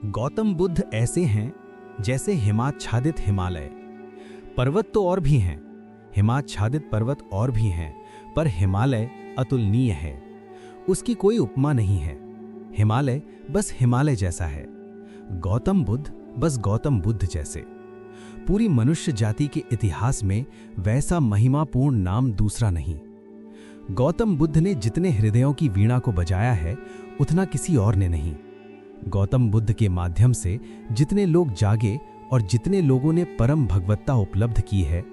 गौतम बुद्ध ऐसे हैं जैसे हिमाच्छादित हिमालय। पर्वत तो और भी हैं, हिमाच्छादित पर्वत और भी हैं, पर हिमालय अतुलनीय है। उसकी कोई उपमा नहीं है। हिमालय बस हिमालय जैसा है, गौतम बुद्ध बस गौतम बुद्ध जैसे। पूरी मनुष्य जाति के इतिहास में वैसा महिमापूर्ण नाम दूसरा नहीं। गौतम बुद्ध ने जितने हृदयों की वीणा को बजाया है उतना किसी और ने नहीं। गौतम बुद्ध के माध्यम से जितने लोग जागे और जितने लोगों ने परम भगवत्ता उपलब्ध की है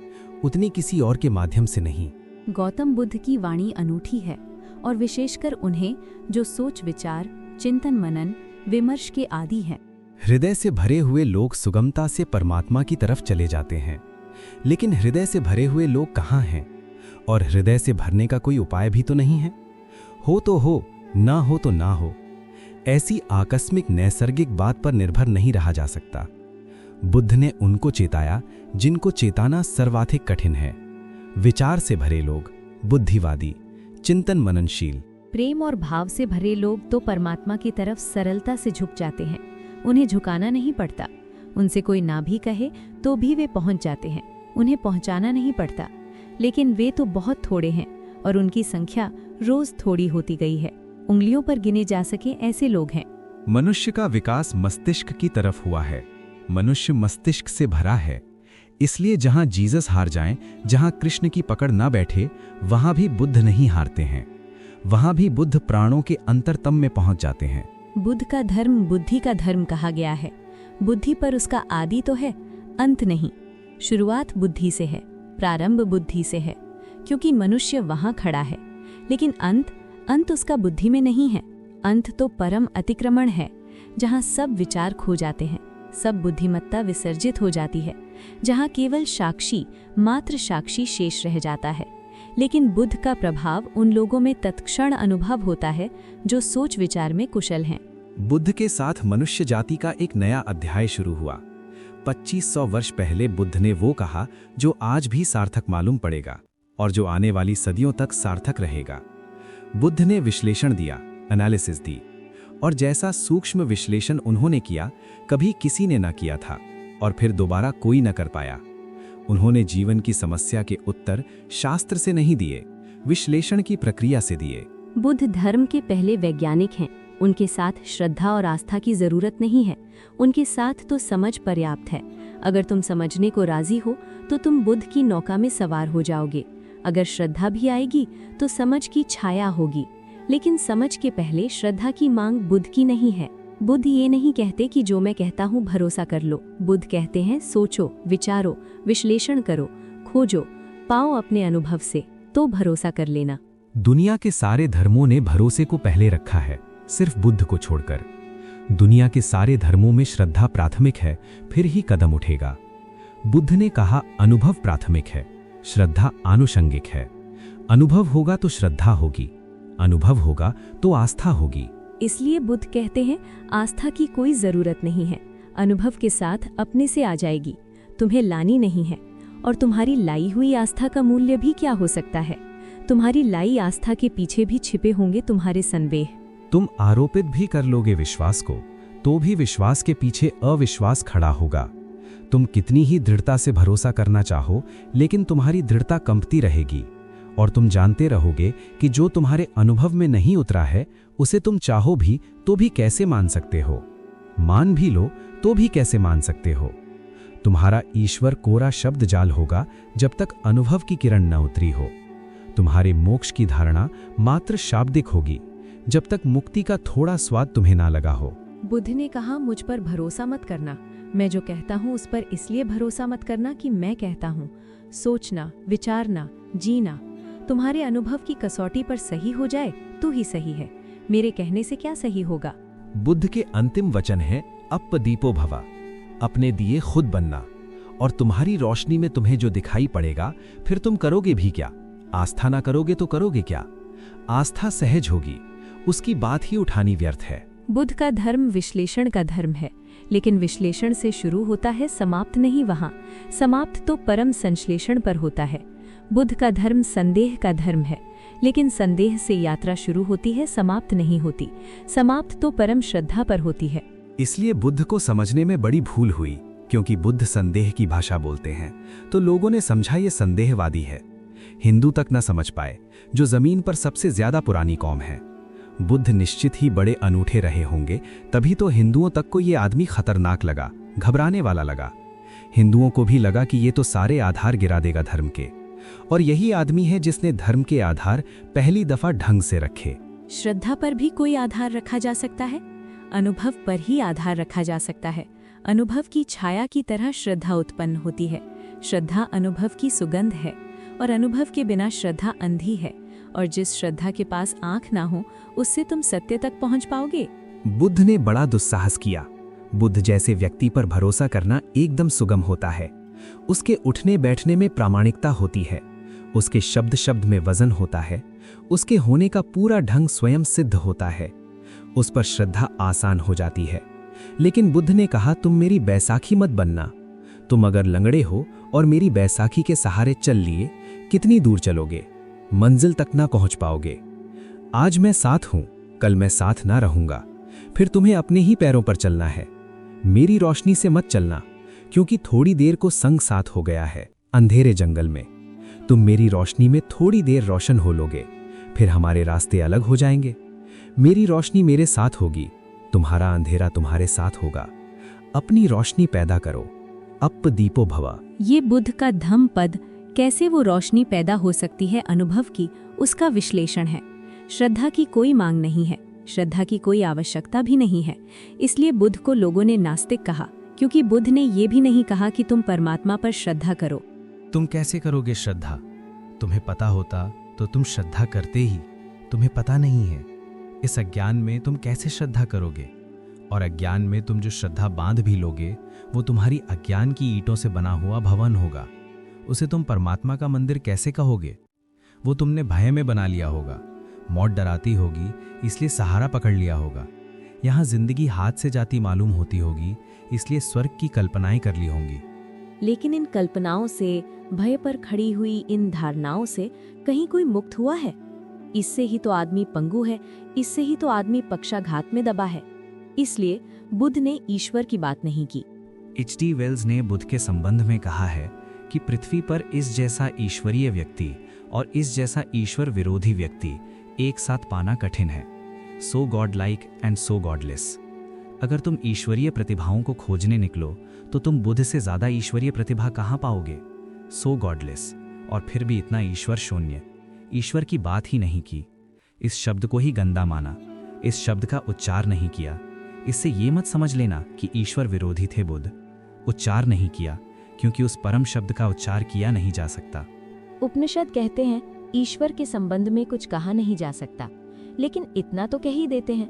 उतनी किसी और के माध्यम से नहीं। गौतम बुद्ध की वाणी अनूठी है और विशेषकर उन्हें जो सोच विचार चिंतन मनन विमर्श के आदी हैं। हृदय से भरे हुए लोग सुगमता से परमात्मा की तरफ चले जाते हैं, लेकिन हृदय से भरे हुए लोग कहाँ हैं? और हृदय से भरने का कोई उपाय भी तो नहीं है। हो तो हो, ना हो तो ना हो। ऐसी आकस्मिक नैसर्गिक बात पर निर्भर नहीं रहा जा सकता। बुद्ध ने उनको चेताया जिनको चेताना सर्वाधिक कठिन है। विचार से भरे लोग, बुद्धिवादी, चिंतन मननशील, प्रेम और भाव से भरे लोग तो परमात्मा की तरफ सरलता से झुक जाते हैं। उन्हें झुकाना नहीं पड़ता। उनसे कोई ना भी कहे तो भी वे पहुंच जाते हैं। उन्हें पहुंचाना नहीं पड़ता। लेकिन वे तो बहुत थोड़े हैं और उनकी संख्या रोज थोड़ी होती गई है। उंगलियों पर गिने जा सके ऐसे लोग हैं। मनुष्य का विकास मस्तिष्क की तरफ हुआ है। मनुष्य मस्तिष्क से भरा है। इसलिए जहां जीसस हार जाएं, जहां कृष्ण की पकड़ ना बैठे, वहां भी बुद्ध नहीं हारते हैं। वहां भी बुद्ध प्राणों के अंतरतम में पहुंच जाते हैं। बुद्ध का धर्म बुद्धि का धर्म कहा गया है। बुद्धि पर उसका आदि तो है, अंत नहीं। शुरुआत बुद्धि से है, प्रारंभ बुद्धि से है, क्योंकि मनुष्य वहां खड़ा है। लेकिन अंत उसका बुद्धि में नहीं है। अंत तो परम अतिक्रमण है, जहां सब विचार खो जाते हैं, सब बुद्धिमत्ता विसर्जित हो जाती है, जहां केवल साक्षी, मात्र साक्षी शेष रह जाता है। लेकिन बुद्ध का प्रभाव उन लोगों में तत्क्षण अनुभव होता है जो सोच विचार में कुशल हैं। बुद्ध के साथ मनुष्य जाति का एक नया अध्याय शुरू हुआ। 2500 वर्ष पहले बुद्ध ने वो कहा जो आज भी सार्थक मालूम पड़ेगा और जो आने वाली सदियों तक सार्थक रहेगा। बुद्ध ने विश्लेषण दिया, एनालिसिस दी, और जैसा सूक्ष्म विश्लेषण उन्होंने किया कभी किसी ने न किया था और फिर दोबारा कोई न कर पाया। उन्होंने जीवन की समस्या के उत्तर शास्त्र से नहीं दिए, विश्लेषण की प्रक्रिया से दिए। बुद्ध धर्म के पहले वैज्ञानिक हैं। उनके साथ श्रद्धा और आस्था की जरूरत नहीं है। उनके साथ तो समझ पर्याप्त है। अगर तुम समझने को राजी हो तो तुम बुद्ध की नौका में सवार हो जाओगे। अगर श्रद्धा भी आएगी तो समझ की छाया होगी। लेकिन समझ के पहले श्रद्धा की मांग बुद्ध की नहीं है। बुद्ध ये नहीं कहते कि जो मैं कहता हूँ भरोसा कर लो। बुद्ध कहते हैं सोचो, विचारो, विश्लेषण करो, खोजो, पाओ अपने अनुभव से, तो भरोसा कर लेना। दुनिया के सारे धर्मों ने भरोसे को पहले रखा है, सिर्फ बुद्ध को छोड़कर। दुनिया के सारे धर्मों में श्रद्धा प्राथमिक है, फिर ही कदम उठेगा। बुद्ध ने कहा अनुभव प्राथमिक है, श्रद्धा आनुषंगिक है। अनुभव होगा तो श्रद्धा होगी, अनुभव होगा तो आस्था होगी। इसलिए बुद्ध कहते हैं आस्था की कोई जरूरत नहीं है, अनुभव के साथ अपने से आ जाएगी। तुम्हें लानी नहीं है। और तुम्हारी लाई हुई आस्था का मूल्य भी क्या हो सकता है? तुम्हारी लाई आस्था के पीछे भी छिपे होंगे तुम्हारे संदेह। तुम आरोपित भी कर लोगे विश्वास को, तो भी विश्वास के पीछे अविश्वास खड़ा होगा। तुम कितनी ही दृढ़ता से भरोसा करना चाहो, लेकिन तुम्हारी दृढ़ता कंपती रहेगी और तुम जानते रहोगे कि जो तुम्हारे अनुभव में नहीं उतरा है उसे तुम चाहो भी तो भी कैसे मान सकते हो? मान भी लो तो भी कैसे मान सकते हो? तुम्हारा ईश्वर कोरा शब्द जाल होगा जब तक अनुभव की किरण न उतरी हो। तुम्हारे मोक्ष की धारणा मात्र शाब्दिक होगी जब तक मुक्ति का थोड़ा स्वाद तुम्हें ना लगा हो। बुद्ध ने कहा मुझ पर भरोसा मत करना। मैं जो कहता हूँ उस पर इसलिए भरोसा मत करना कि मैं कहता हूँ। सोचना, विचारना, जीना तुम्हारे अनुभव की कसौटी पर सही हो जाए तो ही सही है। मेरे कहने से क्या सही होगा? बुद्ध के अंतिम वचन है अपदीपो भवा, अपने दिए खुद बनना। और तुम्हारी रोशनी में तुम्हें जो दिखाई पड़ेगा फिर तुम करोगे भी क्या? आस्था ना करोगे तो करोगे क्या? आस्था सहज होगी, उसकी बात ही उठानी व्यर्थ है। बुद्ध का धर्म विश्लेषण का धर्म है, लेकिन विश्लेषण से शुरू होता है, समाप्त नहीं वहां। समाप्त तो परम संश्लेषण पर होता है। बुद्ध का धर्म संदेह का धर्म है, लेकिन संदेह से यात्रा शुरू होती है, समाप्त नहीं होती। समाप्त तो परम श्रद्धा पर होती है। इसलिए बुद्ध को समझने में बड़ी भूल हुई, क्योंकि बुद्ध संदेह की भाषा बोलते हैं, तो लोगों ने समझा ये संदेहवादी है। हिंदू तक न समझ पाए, जो जमीन पर सबसे ज्यादा पुरानी कौम है। बुद्ध निश्चित ही बड़े अनूठे रहे होंगे, तभी तो हिंदुओं तक को ये आदमी खतरनाक लगा, घबराने वाला लगा। हिंदुओं को भी लगा कि ये तो सारे आधार गिरा देगा धर्म के, और यही आदमी है जिसने धर्म के आधार पहली दफा ढंग से रखे। श्रद्धा पर भी कोई आधार रखा जा सकता है? अनुभव पर ही आधार रखा जा सकता है। अनुभव की छाया की तरह श्रद्धा उत्पन्न होती है। श्रद्धा अनुभव की सुगंध है, और अनुभव के बिना श्रद्धा अंधी है। और जिस श्रद्धा के पास आंख ना हो, उससे तुम सत्य तक पहुंच पाओगे? बुद्ध ने बड़ा दुस्साहस किया। बुद्ध जैसे व्यक्ति पर भरोसा करना एकदम सुगम होता है। उसके उठने बैठने में प्रामाणिकता होती है, उसके शब्द शब्द में वजन होता है, उसके होने का पूरा ढंग स्वयं सिद्ध होता है। उस पर श्रद्धा आसान हो जाती है। लेकिन बुद्ध ने कहा, तुम मेरी बैसाखी मत बनना। तुम अगर लंगड़े हो और मेरी बैसाखी के सहारे चल लिए, कितनी दूर चलोगे? मंजिल तक ना पहुंच पाओगे। आज मैं साथ हूं, कल मैं साथ ना रहूंगा। फिर तुम्हें अपने ही पैरों पर चलना है। मेरी रोशनी से मत चलना, क्योंकि थोड़ी देर को संग साथ हो गया है अंधेरे जंगल में। तुम मेरी रोशनी में थोड़ी देर रोशन हो लोगे, फिर हमारे रास्ते अलग हो जाएंगे। मेरी रोशनी मेरे साथ होगी, तुम्हारा अंधेरा तुम्हारे साथ होगा। अपनी रोशनी पैदा करो, अप दीपो भवा। ये बुद्ध का धम्म पद, कैसे वो रोशनी पैदा हो सकती है अनुभव की, उसका विश्लेषण है। श्रद्धा की कोई मांग नहीं है, श्रद्धा की कोई आवश्यकता भी नहीं है। इसलिए बुद्ध को लोगों ने नास्तिक कहा, क्योंकि बुद्ध ने ये भी नहीं कहा कि तुम परमात्मा पर श्रद्धा करो। तुम कैसे करोगे श्रद्धा? तुम्हें पता होता तो तुम श्रद्धा करते ही। तुम्हें पता नहीं है। इस अज्ञान में तुम कैसे श्रद्धा करोगे? और अज्ञान में तुम जो श्रद्धा बांध भी लोगे, वो तुम्हारी अज्ञान की ईंटों से बना हुआ भवन होगा। उसे तुम परमात्मा का मंदिर कैसे कहोगे? वो तुमने भय में बना लिया होगा। मौत डराती होगी, इसलिए सहारा पकड़ लिया होगा। यहाँ जिंदगी हाथ से जाती मालूम होती होगी, इसलिए स्वर्ग की कल्पनाएं कर ली होंगी। लेकिन इन कल्पनाओं से, भय पर खड़ी हुई इन धारणाओं से कहीं कोई मुक्त हुआ है? इससे ही तो आदमी पंगु है, इससे ही तो आदमी पक्षाघात में दबा है। इसलिए बुद्ध ने ईश्वर की बात नहीं की। H.G. वेल्स ने बुद्ध के संबंध में कहा है कि पृथ्वी पर इस जैसा ईश्वरीय व्यक्ति और इस जैसा ईश्वर विरोधी व्यक्ति एक साथ पाना कठिन है। So God like and so godless. अगर तुम ईश्वरीय प्रतिभाओं को खोजने निकलो, तो तुम बुद्ध से ज्यादा ईश्वरीय प्रतिभा कहाँ पाओगे? सो गॉडलेस, और फिर भी इतना ईश्वर शून्य। ईश्वर की बात ही नहीं की, इस शब्द को ही गंदा माना, इस शब्द का उच्चार नहीं किया। इससे ये मत समझ लेना कि ईश्वर विरोधी थे बुद्ध। उच्चार नहीं किया, क्योंकि उस परम शब्द का उच्चार किया नहीं जा सकता। उपनिषद कहते हैं ईश्वर के संबंध में कुछ कहा नहीं जा सकता, लेकिन इतना तो कह ही देते हैं।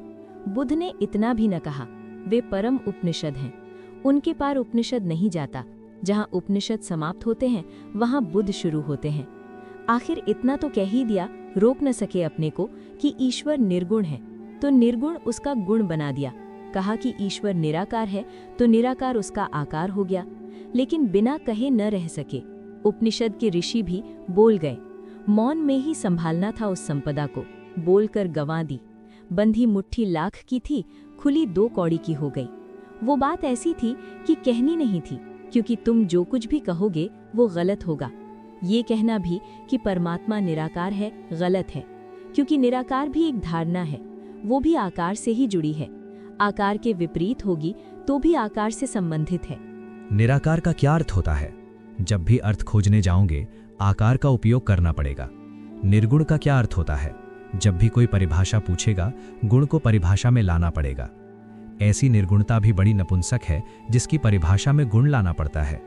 बुद्ध ने इतना भी न कहा। वे परम उपनिषद हैं, उनके पार उपनिषद नहीं जाता। जहाँ उपनिषद समाप्त होते हैं, वहाँ बुद्ध शुरू होते हैं। आखिर इतना तो कह ही दिया, रोक न सके अपने को कि ईश्वर निर्गुण है, तो निर्गुण उसका गुण बना दिया। कहा कि ईश्वर निराकार है, तो निराकार उसका आकार हो गया। लेकिन बिना कहे न रह सके। उपनिषद के ऋषि भी बोल गए। मौन में ही संभालना था उस संपदा को, बोलकर गंवा दी। बंधी मुट्ठी लाख की थी, खुली 2 कौड़ी की हो गई। वो बात ऐसी थी कि कहनी नहीं थी, क्योंकि तुम जो कुछ भी कहोगे वो गलत होगा। ये कहना भी कि परमात्मा निराकार है गलत है, क्योंकि निराकार भी एक धारणा है, वो भी आकार से ही जुड़ी है। आकार के विपरीत होगी तो भी आकार से संबंधित है। निराकार का क्या अर्थ होता है? जब भी अर्थ खोजने जाओगे, आकार का उपयोग करना पड़ेगा। निर्गुण का क्या अर्थ होता है? जब भी कोई परिभाषा पूछेगा, गुण को परिभाषा में लाना पड़ेगा। ऐसी निर्गुणता भी बड़ी नपुंसक है, जिसकी परिभाषा में गुण लाना पड़ता है।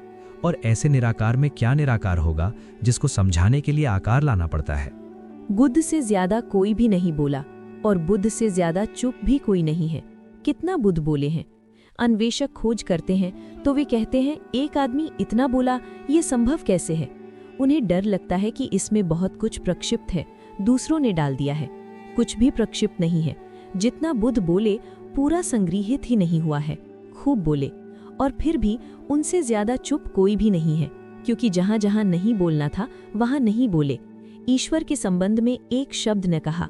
और ऐसे निराकार में क्या निराकार होगा, जिसको समझाने के लिए आकार लाना पड़ता है? बुद्ध से ज्यादा कोई भी नहीं बोला, और बुद्ध से ज्यादा चुप भी कोई नहीं है। कितना बुद्ध बोले हैं। अन्वेषक खोज करते हैं तो वे कहते हैं एक आदमी इतना बोला, ये संभव कैसे है? उन्हें डर लगता है कि इसमें बहुत कुछ प्रक्षिप्त है, दूसरों ने डाल दिया है। कुछ भी प्रक्षिप्त नहीं है। जितना बुद्ध बोले पूरा संग्रहित ही नहीं हुआ है। खूब बोले, और फिर भी उनसे ज्यादा चुप कोई भी नहीं है, क्योंकि जहां जहां नहीं बोलना था वहां नहीं बोले। ईश्वर के संबंध में एक शब्द न कहा।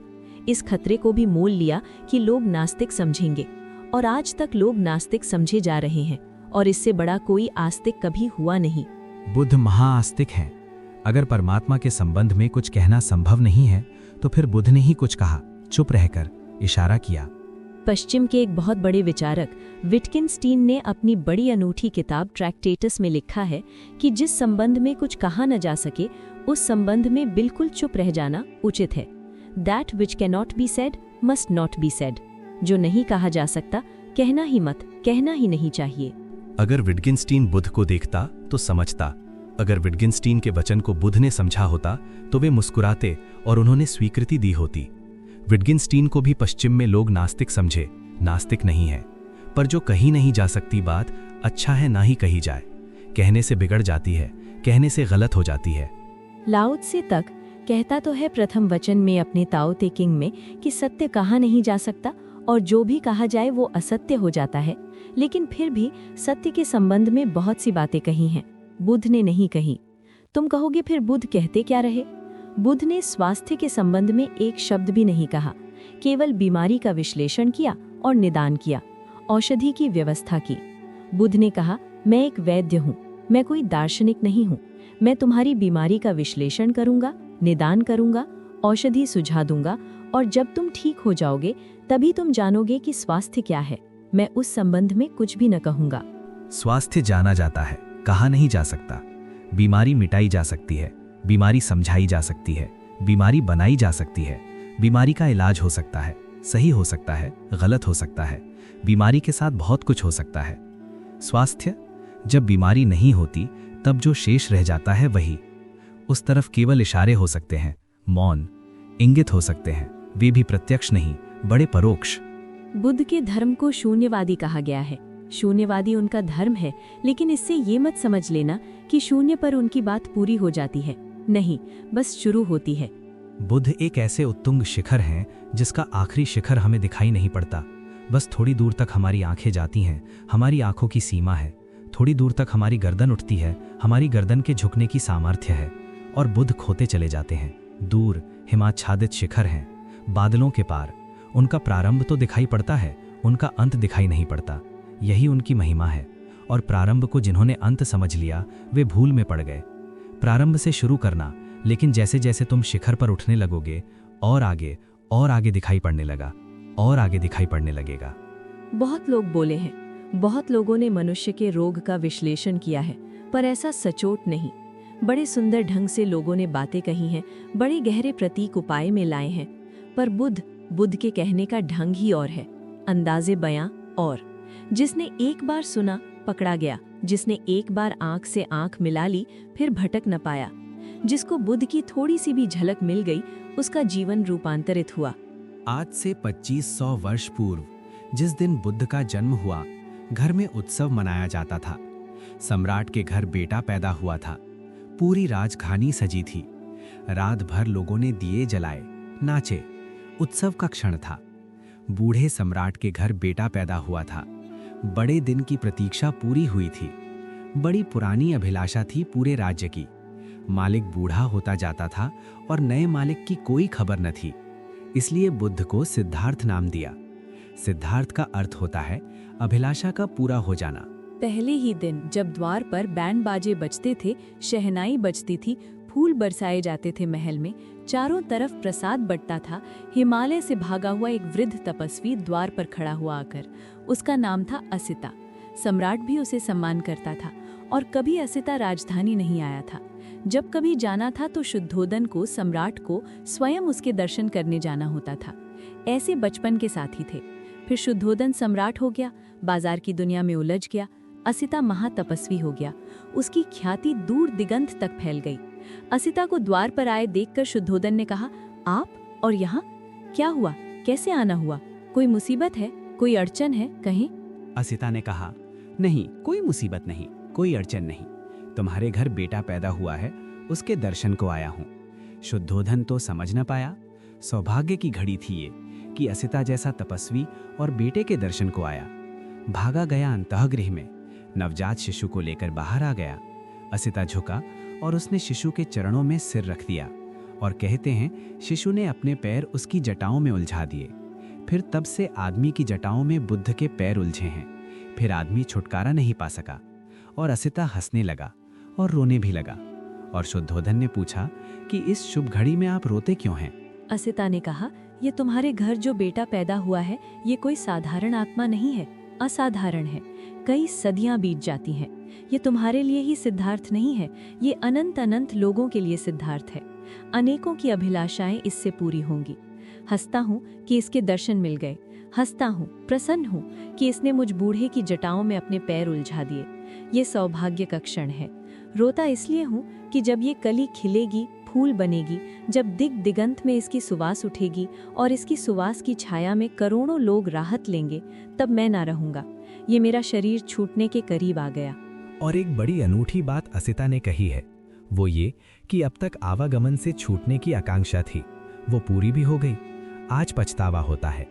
इस खतरे को भी मोल लिया कि लोग नास्तिक समझेंगे, और आज तक लोग नास्तिक समझे जा रहे हैं, और इससे बड़ा कोई आस्तिक कभी हुआ नहीं। बुद्ध महाआस्तिक हैं। अगर परमात्मा के संबंध में कुछ कहना संभव नहीं है तो फिर बुद्ध ने ही कुछ कहा, चुप रहकर इशारा किया। पश्चिम के एक बहुत बड़े विचारक विटकिनस्टीन ने अपनी बड़ी अनूठी किताब ट्रैक्टेटस में लिखा है कि जिस संबंध में कुछ कहा न जा सके उस संबंध में बिल्कुल चुप रह जाना उचित है। That which cannot be said must not be said। जो नहीं कहा जा सकता कहना ही मत, कहना ही नहीं चाहिए। अगर विटकिनस्टीन बुद्ध को देखता तो समझता। अगर विटकिनस्टीन के वचन को बुद्ध ने समझा होता तो वे मुस्कुराते और उन्होंने स्वीकृति दी होती। विटकिनस्टीन को भी पश्चिम में लोग नास्तिक समझे, नास्तिक नहीं है। पर जो कही नहीं जा सकती बात अच्छा है ना ही कही जाए। कहने से बिगड़ जाती है, कहने से गलत हो जाती है। लाओ त्से तक कहता तो है प्रथम वचन में अपने ताओ ते किंग में कि सत्य कहा नहीं जा सकता और जो भी कहा जाए वो असत्य हो जाता है, लेकिन फिर भी सत्य के संबंध में बहुत सी बातें कही हैं, बुद्ध ने नहीं कही। तुम कहोगे फिर बुद्ध कहते क्या रहे? बुद्ध ने स्वास्थ्य के संबंध में एक शब्द भी नहीं कहा, केवल बीमारी का विश्लेषण किया और निदान किया, औषधि की व्यवस्था की। बुद्ध ने कहा, मैं एक वैद्य हूँ, मैं कोई दार्शनिक नहीं हूँ। मैं तुम्हारी बीमारी का विश्लेषण करूंगा, निदान करूंगा, औषधि सुझा दूंगा, और जब तुम ठीक हो जाओगे तभी तुम जानोगे कि स्वास्थ्य क्या है। मैं उस संबंध में कुछ भी न कहूंगा। स्वास्थ्य जाना जाता है, कहा नहीं जा सकता। बीमारी मिटाई जा सकती है, बीमारी समझाई जा सकती है, बीमारी बनाई जा सकती है। बीमारी का इलाज हो सकता है, सही हो सकता है, गलत हो सकता है। बीमारी के साथ बहुत कुछ हो सकता है। स्वास्थ्य, जब बीमारी नहीं होती तब जो शेष रह जाता है वही। उस तरफ केवल इशारे हो सकते हैं, मौन, इंगित हो सकते हैं, वे भी प्रत्यक्ष नहीं, बड़े परोक्ष। बुद्ध के धर्म को शून्यवादी कहा गया है। शून्यवादी उनका धर्म है, लेकिन इससे ये मत समझ लेना कि शून्य पर उनकी बात पूरी हो जाती है। नहीं, बस शुरू होती है। बुद्ध एक ऐसे उत्तुंग शिखर हैं जिसका आखिरी शिखर हमें दिखाई नहीं पड़ता। बस थोड़ी दूर तक हमारी आंखें जाती हैं, हमारी आंखों की सीमा है। थोड़ी दूर तक हमारी गर्दन उठती है, हमारी गर्दन के झुकने की सामर्थ्य है, और बुद्ध खोते चले जाते हैं। दूर हिमाच्छादित शिखर हैं, बादलों के पार। उनका प्रारंभ तो दिखाई पड़ता है, उनका अंत दिखाई नहीं पड़ता। यही उनकी महिमा है। और प्रारंभ को जिन्होंने अंत समझ लिया वे भूल में पड़ गए। प्रारंभ से शुरू करना, लेकिन जैसे जैसे तुम शिखर पर उठने लगोगे और आगे दिखाई पड़ने लगा, और आगे दिखाई पड़ने लगेगा। बहुत लोग बोले हैं, बहुत लोगों ने मनुष्य के रोग का विश्लेषण किया है, पर ऐसा सचोट नहीं। बड़े सुंदर ढंग से लोगों ने बातें कही हैं, बड़े गहरे प्रतीक उपाय में लाए हैं, पर बुद्ध के कहने का ढंग ही और है, अंदाजे बयां और। जिसने एक बार सुना पकड़ा गया, जिसने एक बार आंख से आंख मिला ली फिर भटक न पाया। जिसको बुद्ध की थोड़ी सी भी झलक मिल गई उसका जीवन रूपांतरित हुआ। आज से 2500 वर्ष पूर्व जिस दिन बुद्ध का जन्म हुआ, घर में उत्सव मनाया जाता था। सम्राट के घर बेटा पैदा हुआ था। पूरी राजधानी सजी थी। रात भर लोगों ने दिए जलाए, नाचे। उत्सव का क्षण था। बूढ़े सम्राट के घर बेटा पैदा हुआ था। बड़े दिन की प्रतीक्षा पूरी हुई थी। बड़ी पुरानी अभिलाषा थी पूरे राज्य की। मालिक बूढ़ा होता जाता था और नए मालिक की कोई खबर न थी। इसलिए बुद्ध को सिद्धार्थ नाम दिया। सिद्धार्थ का अर्थ होता है अभिलाषा का पूरा हो जाना। पहले ही दिन जब द्वार पर बैंड बाजे बजते थे, शहनाई बजती थी, फूल बरसाए जाते थे महल में, चारों तरफ प्रसाद बंटता था, हिमालय से भागा हुआ एक वृद्ध तपस्वी द्वार पर खड़ा हुआ आकर। उसका नाम था असिता। सम्राट भी उसे सम्मान करता था और कभी असिता राजधानी नहीं आया था। जब कभी जाना था तो शुद्धोदन को, सम्राट को स्वयं उसके दर्शन करने जाना होता था। ऐसे बचपन के साथी थे। फिर शुद्धोदन सम्राट हो गया, बाजार की दुनिया में उलझ गया। असिता महातपस्वी हो गया। उसकी ख्याति दूर दिगंत तक फैल गई। असिता को द्वार पर आए देखकर शुद्धोदन ने कहा, आप और यहाँ क्या हुआ? कैसे आना हुआ? कोई मुसीबत है? कोई अड़चन है? कहें। असिता ने कहा, नहीं, कोई मुसीबत नहीं, कोई अड़चन नहीं। तुम्हारे घर बेटा पैदा हुआ है, उसके दर्शन को आया हूँ। शुद्धोधन तो समझ न पाया। सौभाग्य की घड़ी थी ये कि असिता जैसा तपस्वी और बेटे के दर्शन को आया। भागा गया अंतःगृह में, नवजात शिशु को लेकर बाहर आ गया। असिता झुका और उसने शिशु के चरणों में सिर रख दिया और कहते हैं शिशु ने अपने पैर उसकी जटाओं में उलझा दिए। फिर तब से आदमी की जटाओं में बुद्ध के पैर उलझे हैं। फिर आदमी छुटकारा नहीं पा सका। और असिता हंसने लगा और रोने भी लगा। और शुद्धोधन ने पूछा कि इस शुभ घड़ी में आप रोते क्यों हैं? असिता ने कहा, ये तुम्हारे घर जो बेटा पैदा हुआ है, ये कोई साधारण आत्मा नहीं है, असाधारण है। कई सदियां बीत जाती हैं। ये तुम्हारे लिए ही सिद्धार्थ नहीं है, ये अनंत अनंत लोगों के लिए सिद्धार्थ है। अनेकों की अभिलाषाएं इससे पूरी होंगी। हंसता हूँ कि इसके दर्शन मिल गए। हंसता हूँ, प्रसन्न हूँ कि इसने मुझ बूढ़े की जटाओं में अपने पैर उलझा दिए। ये सौभाग्य का क्षण है। रोता इसलिए हूँ कि जब ये कली खिलेगी, फूल बनेगी, जब दिग दिगंत में इसकी सुवास उठेगी और इसकी सुवास की छाया में करोड़ों लोग राहत लेंगे, तब मैं ना रहूंगा। ये मेरा शरीर छूटने के करीब आ गया। और एक बड़ी अनूठी बात असिता ने कही है, वो ये कि अब तक आवागमन से छूटने की आकांक्षा थी, वो पूरी भी हो गई। आज पछतावा होता है।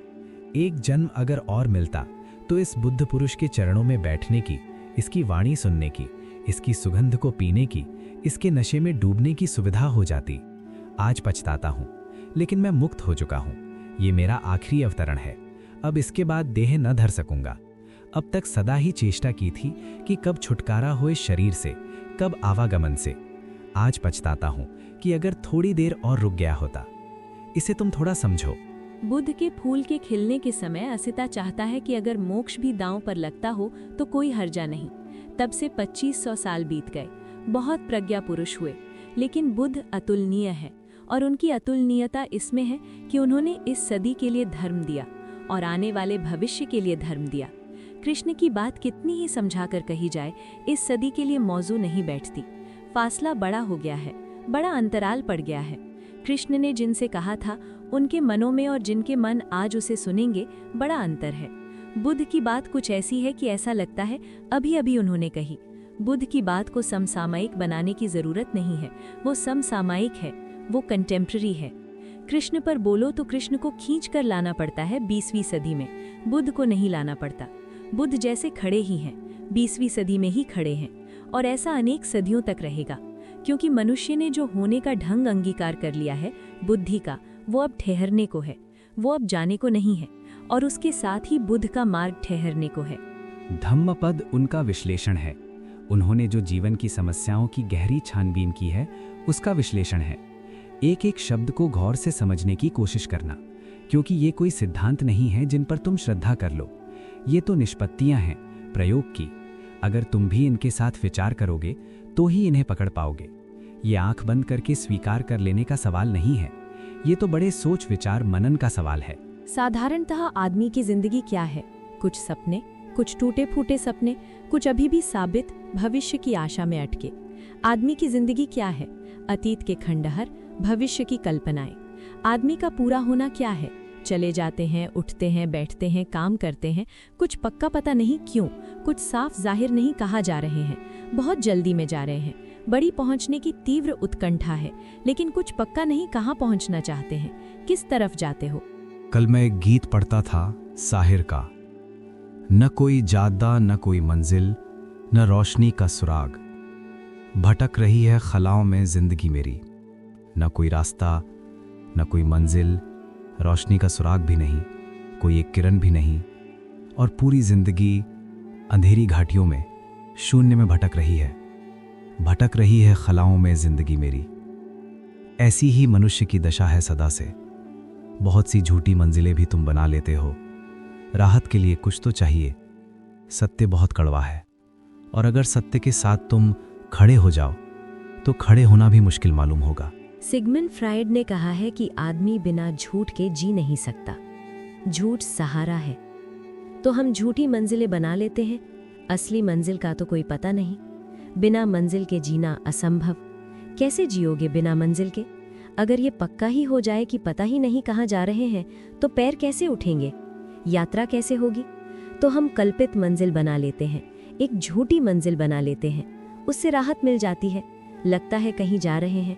एक जन्म अगर और मिलता तो इस बुद्ध पुरुष के चरणों में बैठने की, इसकी वाणी सुनने की, इसकी सुगंध को पीने की, इसके नशे में डूबने की सुविधा हो जाती। आज पछताता हूँ, लेकिन मैं मुक्त हो चुका हूँ। ये मेरा आखिरी अवतरण है। अब इसके बाद देह न धर सकूंगा। अब तक सदा ही चेष्टा की थी कि कब छुटकारा हो इस शरीर से, कब आवागमन से। आज पछताता हूँ कि अगर थोड़ी देर और रुक गया होता। इसे तुम थोड़ा समझो। बुद्ध के फूल के खिलने के समय असिता चाहता है कि अगर मोक्ष भी दांव पर लगता हो तो कोई हर्जा नहीं। तब से 2500 साल बीत गए। बहुत प्रज्ञा पुरुष हुए, लेकिन बुद्ध अतुलनीय है। और उनकी अतुलनीयता इसमें है कि उन्होंने इस सदी के लिए धर्म दिया और आने वाले भविष्य के लिए धर्म दिया। कृष्ण की बात कितनी ही समझाकर कही जाए, इस सदी के लिए मौजू नहीं बैठती। फासला बड़ा हो गया है, बड़ा अंतराल पड़ गया है। कृष्ण ने जिनसे कहा था, उनके मनों में और जिनके मन आज उसे सुनेंगे, बड़ा अंतर है। बुद्ध की बात कुछ ऐसी है कि ऐसा लगता है अभी अभी उन्होंने कही। बुद्ध की बात को समसामयिक बनाने की जरूरत नहीं है, वो समसामयिक है, वो कंटेम्प्ररी है। कृष्ण पर बोलो तो कृष्ण को खींच कर लाना पड़ता है 20वीं सदी में, बुद्ध को नहीं लाना पड़ता। बुद्ध जैसे खड़े ही हैं, 20वीं सदी में ही खड़े हैं, और ऐसा अनेक सदियों तक रहेगा, क्योंकि मनुष्य ने जो होने का ढंग अंगीकार कर लिया है बुद्धि का, वो अब ठहरने को है, वो अब जाने को नहीं है, और उसके साथ ही बुद्ध का मार्ग ठहरने को है। धम्मपद उनका विश्लेषण है। उन्होंने जो जीवन की समस्याओं की गहरी छानबीन की है, उसका विश्लेषण है। एक एक शब्द को गौर से समझने की कोशिश करना, क्योंकि ये कोई सिद्धांत नहीं है जिन पर तुम श्रद्धा कर लो। ये तो निष्पत्तियां हैं प्रयोग की। अगर तुम भी इनके साथ विचार करोगे तो ही इन्हें पकड़ पाओगे। ये आंख बंद करके स्वीकार कर लेने का सवाल नहीं है, ये तो बड़े सोच विचार मनन का सवाल है। साधारणतः आदमी की जिंदगी क्या है? कुछ सपने, कुछ टूटे फूटे सपने, कुछ अभी भी साबित भविष्य की आशा में अटके। आदमी की जिंदगी क्या है? अतीत के खंडहर, भविष्य की कल्पनाएं। आदमी का पूरा होना क्या है? चले जाते हैं, उठते हैं, बैठते हैं, काम करते हैं, कुछ पक्का पता नहीं क्यों, कुछ साफ जाहिर नहीं कहा जा रहे हैं, बहुत जल्दी में जा रहे हैं, बड़ी पहुंचने की तीव्र उत्कंठा है, लेकिन कुछ पक्का नहीं कहाँ पहुंचना चाहते हैं, किस तरफ जाते हो। कल मैं एक गीत पढ़ता था साहिर का, न कोई जादा न कोई मंजिल, न रोशनी का सुराग, भटक रही है खलाओं में जिंदगी मेरी। न कोई रास्ता, न कोई मंजिल, रोशनी का सुराग भी नहीं, कोई एक किरण भी नहीं, और पूरी जिंदगी अंधेरी घाटियों में, शून्य में भटक रही है। भटक रही है खलाओं में जिंदगी मेरी। ऐसी ही मनुष्य की दशा है सदा से। बहुत सी झूठी मंजिलें भी तुम बना लेते हो। राहत के लिए कुछ तो चाहिए। सत्य बहुत कड़वा है, और अगर सत्य के साथ तुम खड़े हो जाओ तो खड़े होना भी मुश्किल मालूम होगा। सिगमंड फ्राइड ने कहा है कि आदमी बिना झूठ के जी नहीं सकता। झूठ सहारा है, तो हम झूठी मंजिलें बना लेते हैं। असली मंजिल का तो कोई पता नहीं। बिना मंजिल के जीना असंभव। कैसे जियोगे बिना मंजिल के? अगर ये पक्का ही हो जाए कि पता ही नहीं कहाँ जा रहे हैं, तो पैर कैसे उठेंगे? यात्रा कैसे होगी? तो हम कल्पित मंजिल बना लेते हैं, एक झूठी मंजिल बना लेते हैं। उससे राहत मिल जाती है, लगता है कहीं जा रहे हैं।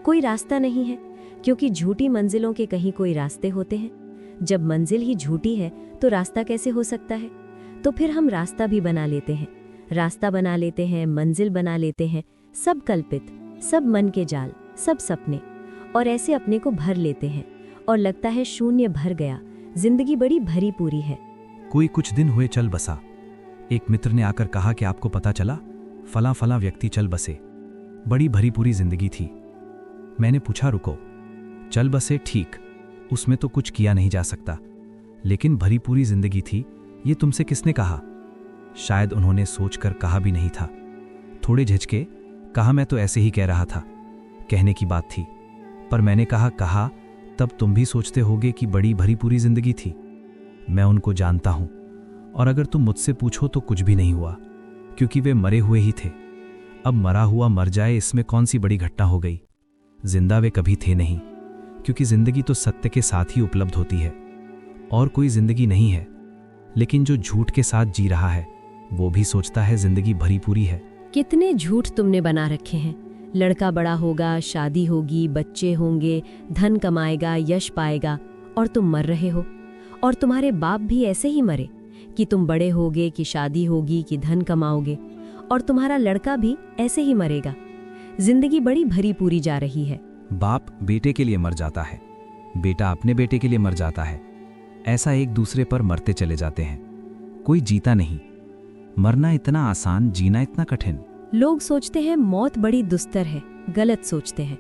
कोई रास्ता नहीं है, क्योंकि झूठी मंजिलों के कहीं कोई रास्ते होते हैं। जब मंजिल ही झूठी है तो रास्ता कैसे हो सकता है? तो फिर हम रास्ता भी बना लेते हैं, रास्ता बना लेते हैं, मंजिल बना लेते हैं, सब कल्पित, सब मन के जाल, सब सपने, और ऐसे अपने को भर लेते हैं और लगता है शून्य भर गया, जिंदगी बड़ी भरी पूरी है। कोई कुछ दिन हुए चल बसा। एक मित्र ने आकर कहा कि आपको पता चला, फला फला व्यक्ति चल बसे, बड़ी भरी पूरी जिंदगी थी। मैंने पूछा, रुको, चल बसे ठीक, उसमें तो कुछ किया नहीं जा सकता, लेकिन भरी पूरी जिंदगी थी, ये तुमसे किसने कहा? शायद उन्होंने सोचकर कहा भी नहीं था। थोड़े झिझके कहा, मैं तो ऐसे ही कह रहा था, कहने की बात थी। पर मैंने कहा तब तुम भी सोचते होगे कि बड़ी भरी पूरी जिंदगी थी। मैं उनको जानता हूं, और अगर तुम मुझसे पूछो तो कुछ भी नहीं हुआ, क्योंकि वे मरे हुए ही थे। अब मरा हुआ मर जाए, इसमें कौन सी बड़ी घटना हो गई? जिंदा वे कभी थे नहीं, क्योंकि जिंदगी तो सत्य के साथ ही उपलब्ध होती है, और कोई जिंदगी नहीं है। लेकिन जो झूठ के साथ जी रहा है वो भी सोचता है जिंदगी भरी पूरी है। कितने झूठ तुमने बना रखे हैं। लड़का बड़ा होगा, शादी होगी, बच्चे होंगे, धन कमाएगा, यश पाएगा, और तुम मर रहे हो। और तुम्हारे बाप भी ऐसे ही मरे कि तुम बड़े होगे, कि शादी होगी, कि धन कमाओगे, और तुम्हारा लड़का भी ऐसे ही मरेगा। जिंदगी बड़ी भरी पूरी जा रही है। बाप बेटे के लिए मर जाता है, बेटा अपने बेटे के लिए मर जाता है, ऐसा एक दूसरे पर मरते चले जाते हैं। कोई जीता नहीं। मरना इतना आसान, जीना इतना कठिन। लोग सोचते हैं मौत बड़ी दुस्तर है। गलत सोचते हैं।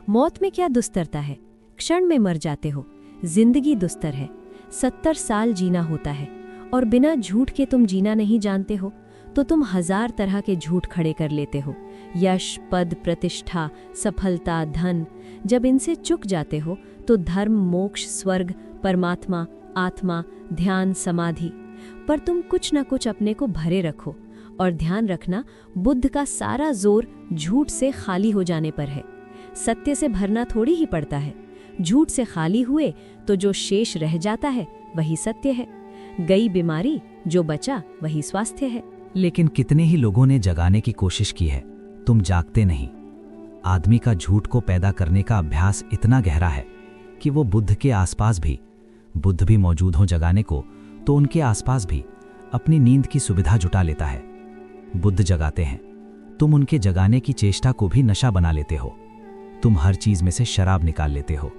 मौत में क्या दुस्तरता है? क्षण में मर जाते हो। जिंदगी दुस्तर है। 70 साल जीना होता है, और बिना झूठ के तुम जीना नहीं जानते हो तो तुम 1000 तरह के झूठ खड़े कर लेते हो। यश, पद, प्रतिष्ठा, सफलता, धन, जब इनसे चुक जाते हो तो धर्म, मोक्ष, स्वर्ग, परमात्मा, आत्मा, ध्यान, समाधि, पर तुम कुछ न कुछ अपने को भरे रखो। और ध्यान रखना, बुद्ध का सारा जोर झूठ से खाली हो जाने पर है। सत्य से भरना थोड़ी ही पड़ता है। झूठ से खाली हुए तो जो शेष रह जाता है वही सत्य है। गई बीमारी, जो बचा वही स्वास्थ्य है। लेकिन कितने ही लोगों ने जगाने की कोशिश की है, तुम जागते नहीं। आदमी का झूठ को पैदा करने का अभ्यास इतना गहरा है कि वो बुद्ध के आसपास भी, बुद्ध भी मौजूद हो जगाने को, तो उनके आसपास भी अपनी नींद की सुविधा जुटा लेता है। बुद्ध जगाते हैं, तुम उनके जगाने की चेष्टा को भी नशा बना लेते हो। तुम हर चीज में से शराब निकाल लेते हो।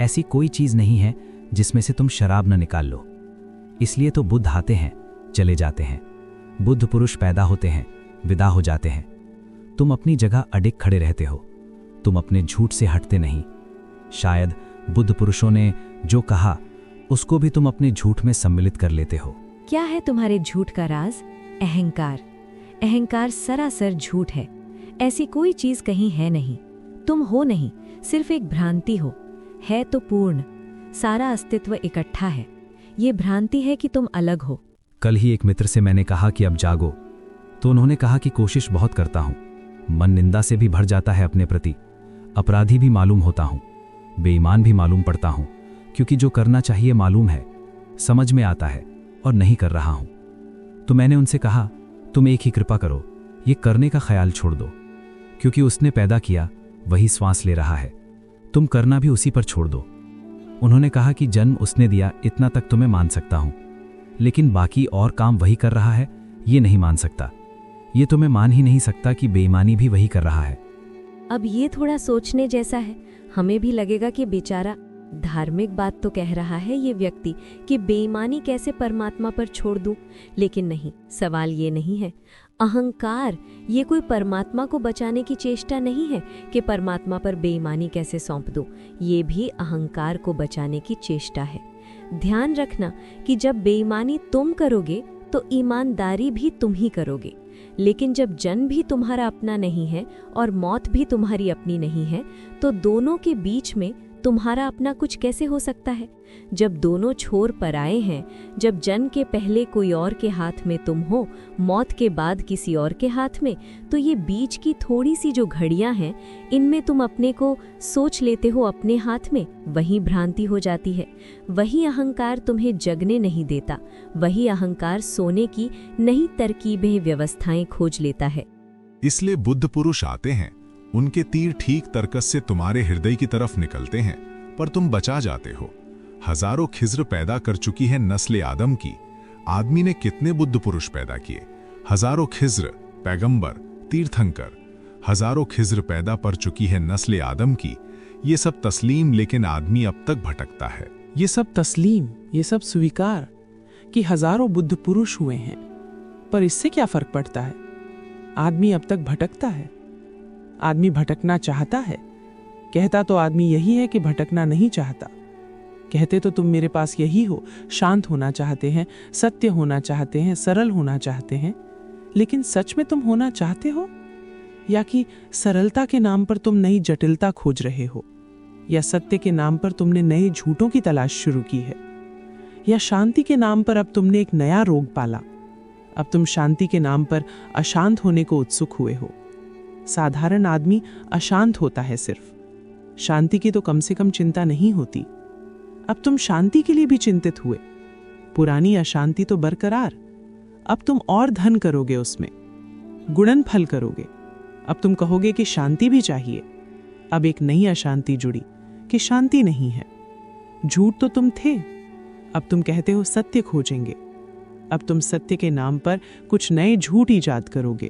ऐसी कोई चीज नहीं है जिसमें से तुम शराब न निकाल लो। इसलिए तो बुद्ध आते हैं, चले जाते हैं। बुद्ध पुरुष पैदा होते हैं, विदा हो जाते हैं। तुम अपनी जगह अडिग खड़े रहते हो। तुम अपने झूठ से हटते नहीं। शायद बुद्ध पुरुषों ने जो कहा उसको भी तुम अपने झूठ में सम्मिलित कर लेते हो। क्या है तुम्हारे झूठ का राज? अहंकार। अहंकार सरासर झूठ है। ऐसी कोई चीज कहीं है नहीं। तुम हो नहीं, सिर्फ एक भ्रांति हो। है तो पूर्ण, सारा अस्तित्व इकट्ठा है। ये भ्रांति है कि तुम अलग हो। कल ही एक मित्र से मैंने कहा कि अब जागो, तो उन्होंने कहा कि कोशिश बहुत करता हूं, मन निंदा से भी भर जाता है अपने प्रति, अपराधी भी मालूम होता हूं, बेईमान भी मालूम पड़ता हूं, क्योंकि जो करना चाहिए मालूम है, समझ में आता है, और नहीं कर रहा हूं। तो मैंने उनसे कहा, तुम एक ही कृपा करो, ये करने का ख्याल छोड़ दो, क्योंकि उसने पैदा किया वही श्वास ले रहा है। तुम करना भी उसी पर छोड़ दो। उन्होंने कहा कि जन्म उसने दिया, इतना तक तुम्हें मान सकता हूं, लेकिन बाकी और काम वही कर रहा है, ये नहीं मान सकता। ये तो मैं मान ही नहीं सकता कि बेईमानी भी वही कर रहा है। अब ये थोड़ा सोचने जैसा है। हमें भी लगेगा कि बेचारा धार्मिक बात तो कह रहा है ये व्यक्ति कि बेईमानी कैसे परमात्मा पर छोड़ दूं। लेकिन नहीं, सवाल ये नहीं है। अहंकार ये कोई परमात्मा को बचाने की चेष्टा नहीं है कि परमात्मा पर बेईमानी कैसे सौंप दूं। ये भी अहंकार को बचाने की चेष्टा है। ध्यान रखना कि जब बेईमानी तुम करोगे तो ईमानदारी भी तुम ही करोगे। लेकिन जब जन्म भी तुम्हारा अपना नहीं है और मौत भी तुम्हारी अपनी नहीं है, तो दोनों के बीच में तुम्हारा अपना कुछ कैसे हो सकता है? जब दोनों छोर पर आए हैं, जब जन्म के पहले कोई और के हाथ में तुम हो, मौत के बाद किसी और के हाथ में, तो ये बीच की थोड़ी सी जो घड़ियां हैं, इनमें तुम अपने को सोच लेते हो अपने हाथ में, वही भ्रांति हो जाती है। वही अहंकार तुम्हें जगने नहीं देता। वही अहंकार सोने की नई तरकीबें, व्यवस्थाएं खोज लेता है। इसलिए बुद्ध पुरुष आते हैं, उनके तीर ठीक तर्कस से तुम्हारे हृदय की तरफ निकलते हैं, पर तुम बचा जाते हो। हजारों खिज्र पैदा कर चुकी है नस्ल आदम की। आदमी ने कितने बुद्ध पुरुष पैदा किए? हजारों खिज्र, पैगंबर, तीर्थंकर, हजारों खिज्र पैदा कर चुकी है नस्ल आदम की। ये सब तस्लीम, लेकिन आदमी अब तक भटकता है। ये सब तस्लीम, ये सब स्वीकार कि हजारों बुद्ध पुरुष हुए हैं, पर इससे क्या फर्क पड़ता है? आदमी अब तक भटकता है, आदमी भटकना चाहता है। कहता तो आदमी यही है कि भटकना नहीं चाहता। कहते तो तुम मेरे पास यही हो, शांत होना चाहते हैं, सत्य होना चाहते हैं, सरल होना चाहते हैं। लेकिन सच में तुम होना चाहते हो, या कि सरलता के नाम पर तुम नई जटिलता खोज रहे हो, या सत्य के नाम पर तुमने नए झूठों की तलाश शुरू की है, या शांति के नाम पर अब तुमने एक नया रोग पाला। अब तुम शांति के नाम पर अशांत होने को उत्सुक हुए हो। साधारण आदमी अशांत होता है सिर्फ, शांति की तो कम से कम चिंता नहीं होती। अब तुम शांति के लिए भी चिंतित हुए। पुरानी अशांति तो बरकरार, अब तुम और धन करोगे, उसमें गुणनफल करोगे। अब तुम कहोगे कि शांति भी चाहिए। अब एक नई अशांति जुड़ी कि शांति नहीं है। झूठ तो तुम थे, अब तुम कहते हो सत्य खोजेंगे। अब तुम सत्य के नाम पर कुछ नए झूठ ईजाद करोगे,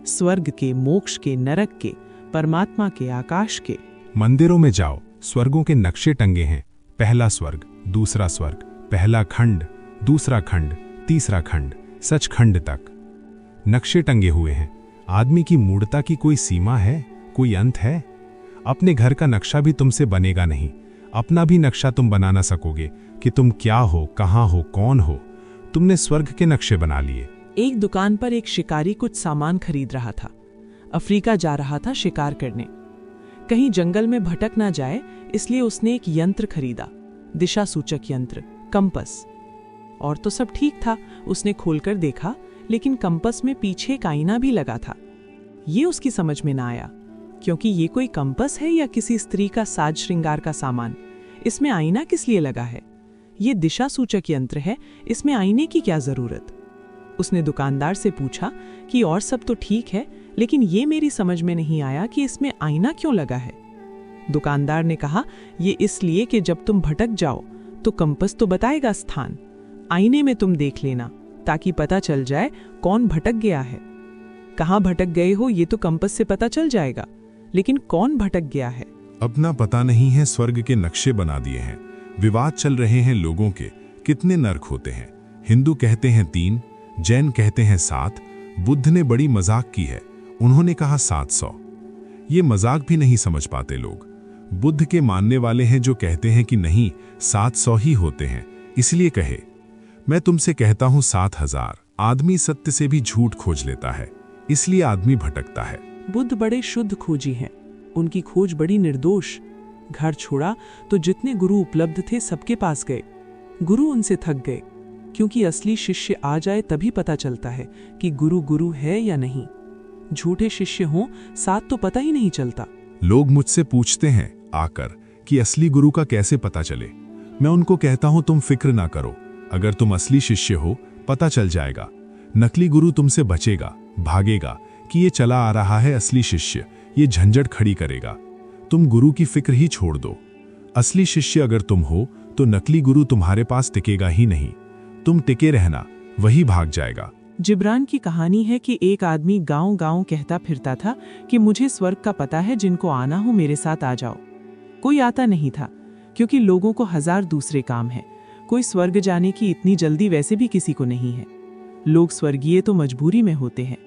स्वर्ग के, मोक्ष के, नरक के, परमात्मा के, आकाश के। मंदिरों में जाओ, स्वर्गों के नक्शे टंगे हैं। पहला स्वर्ग, दूसरा स्वर्ग, पहला खंड, दूसरा खंड, तीसरा खंड, सचखंड तक नक्शे टंगे हुए हैं। आदमी की मूढ़ता की कोई सीमा है, कोई अंत है? अपने घर का नक्शा भी तुमसे बनेगा नहीं, अपना भी नक्शा तुम बना ना सकोगे कि तुम क्या हो, कहां हो, कौन हो। तुमने स्वर्ग के नक्शे बना लिए। एक दुकान पर एक शिकारी कुछ सामान खरीद रहा था। अफ्रीका जा रहा था शिकार करने। कहीं जंगल में भटक ना जाए इसलिए उसने एक यंत्र खरीदा, दिशा सूचक यंत्र, कंपस। और तो सब ठीक था, उसने खोलकर देखा, लेकिन कंपस में पीछे एक आईना भी लगा था। ये उसकी समझ में ना आया, क्योंकि ये कोई कंपस है या किसी स्त्री का साज श्रृंगार का सामान? इसमें आईना किस लिए लगा है? ये दिशा सूचक यंत्र है, इसमें आईने की क्या जरूरत? उसने दुकानदार से पूछा कि और सब तो ठीक है, लेकिन ये मेरी समझ में नहीं आया कि इसमें आईना क्यों लगा है। दुकानदार ने कहा, ये इसलिए कि जब तुम भटक जाओ तो कंपस तो बताएगा स्थान, आईने में तुम देख लेना ताकि पता चल जाए कौन भटक गया है। कहाँ भटक गए हो ये तो कंपस से पता चल जाएगा, लेकिन कौन भटक गया है अपना पता नहीं है। स्वर्ग के नक्शे बना दिए हैं। विवाद चल रहे हैं लोगों के, कितने नरक होते हैं। हिंदू कहते हैं 3, जैन कहते हैं 7। बुद्ध ने बड़ी मजाक की है, उन्होंने कहा 700। ये मजाक भी नहीं समझ पाते लोग। बुद्ध के मानने वाले हैं जो कहते हैं कि नहीं, 700 ही होते हैं, इसलिए कहे। मैं तुमसे कहता हूं 7000। आदमी सत्य से भी झूठ खोज लेता है, इसलिए आदमी भटकता है। बुद्ध बड़े शुद्ध खोजी हैं, उनकी खोज बड़ी निर्दोष। घर छोड़ा तो जितने गुरु उपलब्ध थे सबके पास गए। गुरु उनसे थक गए, क्योंकि असली शिष्य आ जाए तभी पता चलता है कि गुरु गुरु है या नहीं। झूठे शिष्य हों साथ तो पता ही नहीं चलता। लोग मुझसे पूछते हैं आकर कि असली गुरु का कैसे पता चले। मैं उनको कहता हूं तुम फिक्र ना करो, अगर तुम असली शिष्य हो पता चल जाएगा। नकली गुरु तुमसे बचेगा, भागेगा कि ये चला आ रहा है असली शिष्य, ये झंझट खड़ी करेगा। तुम गुरु की फिक्र ही छोड़ दो। असली शिष्य अगर तुम हो तो नकली गुरु तुम्हारे पास टिकेगा ही नहीं। तुम टिके रहना, वही भाग जाएगा। जिब्रान की कहानी है कि एक आदमी गांव-गांव कहता फिरता था कि मुझे स्वर्ग का पता है, जिनको आना हो मेरे साथ आ जाओ। कोई आता नहीं था, क्योंकि लोगों को 1000 दूसरे काम हैं। कोई स्वर्ग जाने की इतनी जल्दी वैसे भी किसी को नहीं है। लोग स्वर्गीय तो मजबूरी में होते हैं,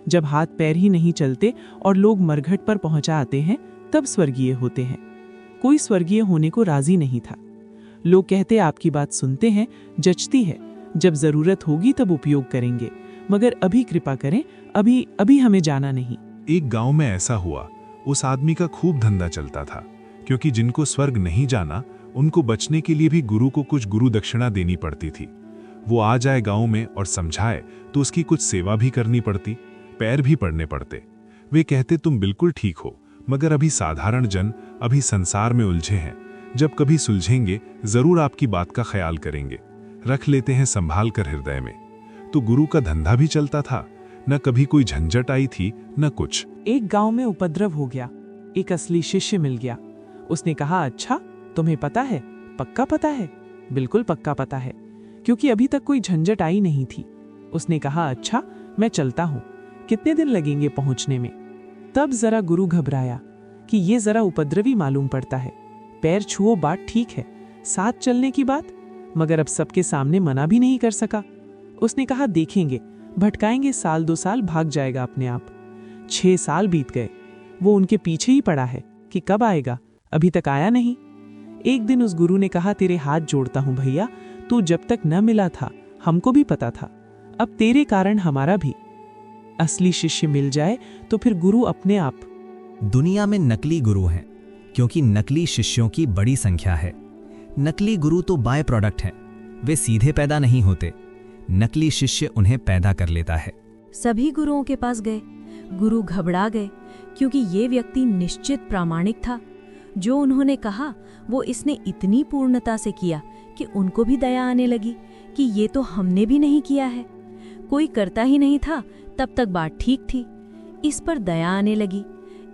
जब हाथ पैर ही नहीं चलते और लोग मरघट पर पहुंचा आते हैं तब स्वर्गीय होते हैं। कोई स्वर्गीय होने को राजी नहीं था। लोग कहते आपकी बात सुनते हैं, जचती है, जब जरूरत होगी तब उपयोग करेंगे, मगर अभी कृपा करें, अभी हमें जाना नहीं। एक गांव में ऐसा हुआ, उस आदमी का खूब धंधा चलता था, क्योंकि जिनको स्वर्ग नहीं जाना उनको बचने के लिए भी गुरु को कुछ गुरु दक्षिणा देनी पड़ती थी। वो आ जाए गांव में और समझाए तो उसकी कुछ सेवा भी करनी पड़ती, पैर भी पड़ने पड़ते। वे कहते तुम बिल्कुल ठीक हो, मगर अभी साधारण जन अभी संसार में उलझे हैं, जब कभी सुलझेंगे जरूर आपकी बात का ख्याल करेंगे, रख लेते हैं संभाल कर हृदय में। तो गुरु का धंधा भी चलता था, न कभी कोई झंझट आई थी न कुछ। एक गांव में उपद्रव हो गया, एक असली शिष्य मिल गया। उसने कहा, अच्छा तुम्हें पता है? पक्का पता है? बिल्कुल पक्का पता है, क्योंकि अभी तक कोई झंझट आई नहीं थी। उसने कहा, अच्छा मैं चलता हूँ, कितने दिन लगेंगे पहुंचने में? तब जरा गुरु घबराया कि ये जरा उपद्रवी मालूम पड़ता है। पैर छुओ बात ठीक है, साथ चलने की बात, मगर अब सबके सामने मना भी नहीं कर सका। उसने कहा देखेंगे, भटकाएंगे, 1-2 साल भाग जाएगा अपने आप। 6 साल बीत गए, वो उनके पीछे ही पड़ा है कि कब आएगा, अभी तक आया नहीं। एक दिन उस गुरु ने कहा तेरे हाथ जोड़ता हूं भैया, तू जब तक न मिला था हमको भी पता था, अब तेरे कारण हमारा भी। असली शिष्य मिल जाए तो फिर गुरु अपने आप। दुनिया में नकली गुरु हैं क्योंकि नकली शिष्यों की बड़ी संख्या है। नकली गुरु तो बाय प्रोडक्ट हैं, वे सीधे पैदा नहीं होते, नकली शिष्य उन्हें पैदा कर लेता है। सभी गुरुओं के पास गए, गुरु घबरा गए क्योंकि ये व्यक्ति निश्चित प्रामाणिक था। जो उन्होंने कहा वो इसने इतनी पूर्णता से किया कि उनको भी दया आने लगी कि ये तो हमने भी नहीं किया है। कोई करता ही नहीं था तब तक बात ठीक थी, इस पर दया आने लगी।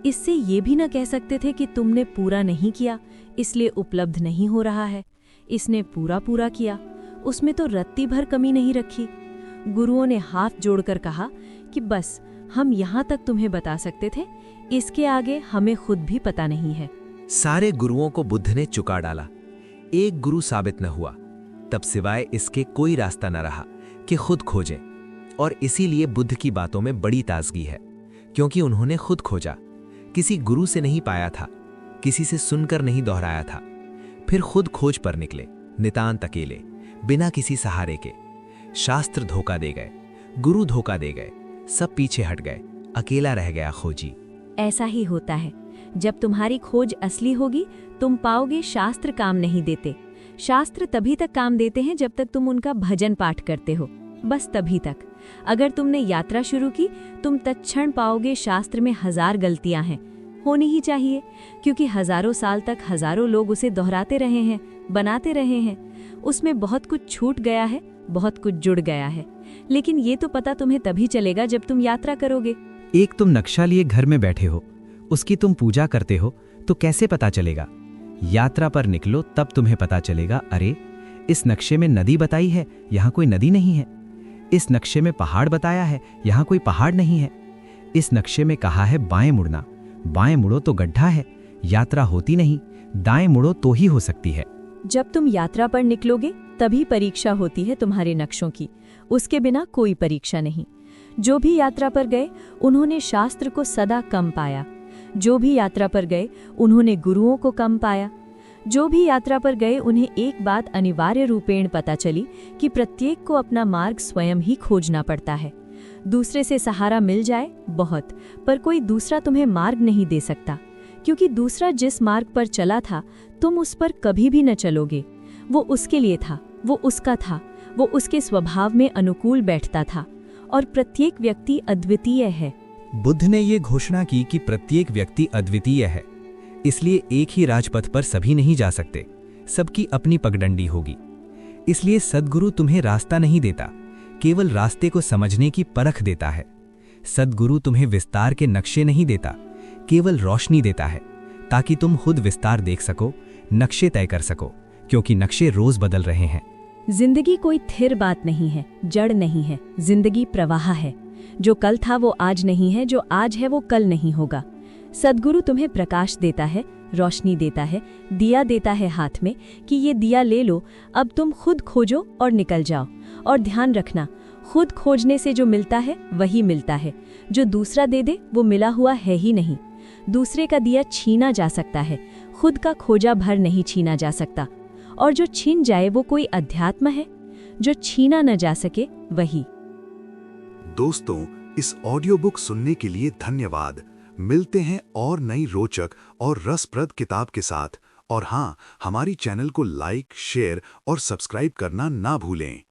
इससे ये भी न कह सकते थे कि तुमने पूरा नहीं किया इसलिए उपलब्ध नहीं हो रहा है। इसने पूरा किया, उसमें तो रत्ती भर कमी नहीं रखी। गुरुओं ने हाथ जोड़कर कहा कि बस हम यहाँ तक तुम्हें बता सकते थे, इसके आगे हमें खुद भी पता नहीं है। सारे गुरुओं को बुद्ध ने चुका डाला, एक गुरु साबित न हुआ। तब सिवाय इसके कोई रास्ता न रहा कि खुद खोजें। और इसीलिए बुद्ध की बातों में बड़ी ताजगी है, क्योंकि उन्होंने खुद खोजा, किसी गुरु से नहीं पाया था, किसी से सुनकर नहीं दोहराया था। फिर खुद खोज पर निकले, नितांत अकेले, बिना किसी सहारे के। शास्त्र धोखा दे गए, गुरु धोखा दे गए, सब पीछे हट गए, अकेला रह गया खोजी। ऐसा ही होता है, जब तुम्हारी खोज असली होगी तुम पाओगे शास्त्र काम नहीं देते। शास्त्र तभी तक काम देते हैं जब तक तुम उनका भजन पाठ करते हो, बस तभी तक। अगर तुमने यात्रा शुरू की तुम तत्क्षण पाओगे शास्त्र में 1000 गलतियां हैं, होनी ही चाहिए, क्योंकि हजारों साल तक हजारों लोग उसे दोहराते रहे हैं, बनाते रहे हैं। उसमें बहुत कुछ छूट गया है, बहुत कुछ जुड़ गया है, लेकिन ये तो पता तुम्हें तभी चलेगा जब तुम यात्रा करोगे। एक तुम नक्शा लिए घर में बैठे हो, उसकी तुम पूजा करते हो, तो कैसे पता चलेगा? यात्रा पर निकलो तब तुम्हें पता चलेगा, अरे इस नक्शे में नदी बताई है, यहाँ कोई नदी नहीं है। इस नक्शे में पहाड़ बताया है, यहाँ कोई पहाड़ नहीं है। इस नक्शे में कहा है बाएं मुड़ना, बाएं मुड़ो तो गड्ढा है, यात्रा होती नहीं, दाएं मुड़ो तो ही हो सकती है। जब तुम यात्रा पर निकलोगे तभी परीक्षा होती है तुम्हारे नक्शों की, उसके बिना कोई परीक्षा नहीं। जो भी यात्रा पर गए उन्होंने शास्त्र को सदा कम पाया, जो भी यात्रा पर गए उन्होंने गुरुओं को कम पाया। जो भी यात्रा पर गए उन्हें एक बात अनिवार्य रूपेण पता चली कि प्रत्येक को अपना मार्ग स्वयं ही खोजना पड़ता है। दूसरे से सहारा मिल जाए बहुत, पर कोई दूसरा तुम्हें मार्ग नहीं दे सकता, क्योंकि दूसरा जिस मार्ग पर चला था तुम उस पर कभी भी न चलोगे। वो उसके लिए था, वो उसका था, वो उसके स्वभाव में अनुकूल बैठता था। और प्रत्येक व्यक्ति अद्वितीय है। बुद्ध ने ये घोषणा की कि प्रत्येक व्यक्ति अद्वितीय है, इसलिए एक ही राजपथ पर सभी नहीं जा सकते, सबकी अपनी पगडंडी होगी। इसलिए सद्गुरु तुम्हें रास्ता नहीं देता, केवल रास्ते को समझने की परख देता है। सद्गुरु तुम्हें विस्तार के नक्शे नहीं देता, केवल रोशनी देता है, ताकि तुम खुद विस्तार देख सको, नक्शे तय कर सको, क्योंकि नक्शे रोज बदल रहे हैं। जिंदगी कोई स्थिर बात नहीं है, जड़ नहीं है। जिंदगी प्रवाह है, जो कल था वो आज नहीं है, जो आज है वो कल नहीं होगा। सद्गुरु तुम्हें प्रकाश देता है, रोशनी देता है, दिया देता है हाथ में कि ये दिया ले लो, अब तुम खुद खोजो और निकल जाओ। और ध्यान रखना, खुद खोजने से जो मिलता है वही मिलता है, जो दूसरा दे दे वो मिला हुआ है ही नहीं। दूसरे का दिया छीना जा सकता है, खुद का खोजा भर नहीं छीना जा सकता। और जो छीन जाए वो कोई अध्यात्म है, जो छीना न जा सके वही। दोस्तों, इस ऑडियो बुक सुनने के लिए धन्यवाद। मिलते हैं और नई रोचक और रसप्रद किताब के साथ। और हाँ, हमारी चैनल को लाइक, शेयर और सब्सक्राइब करना ना भूलें।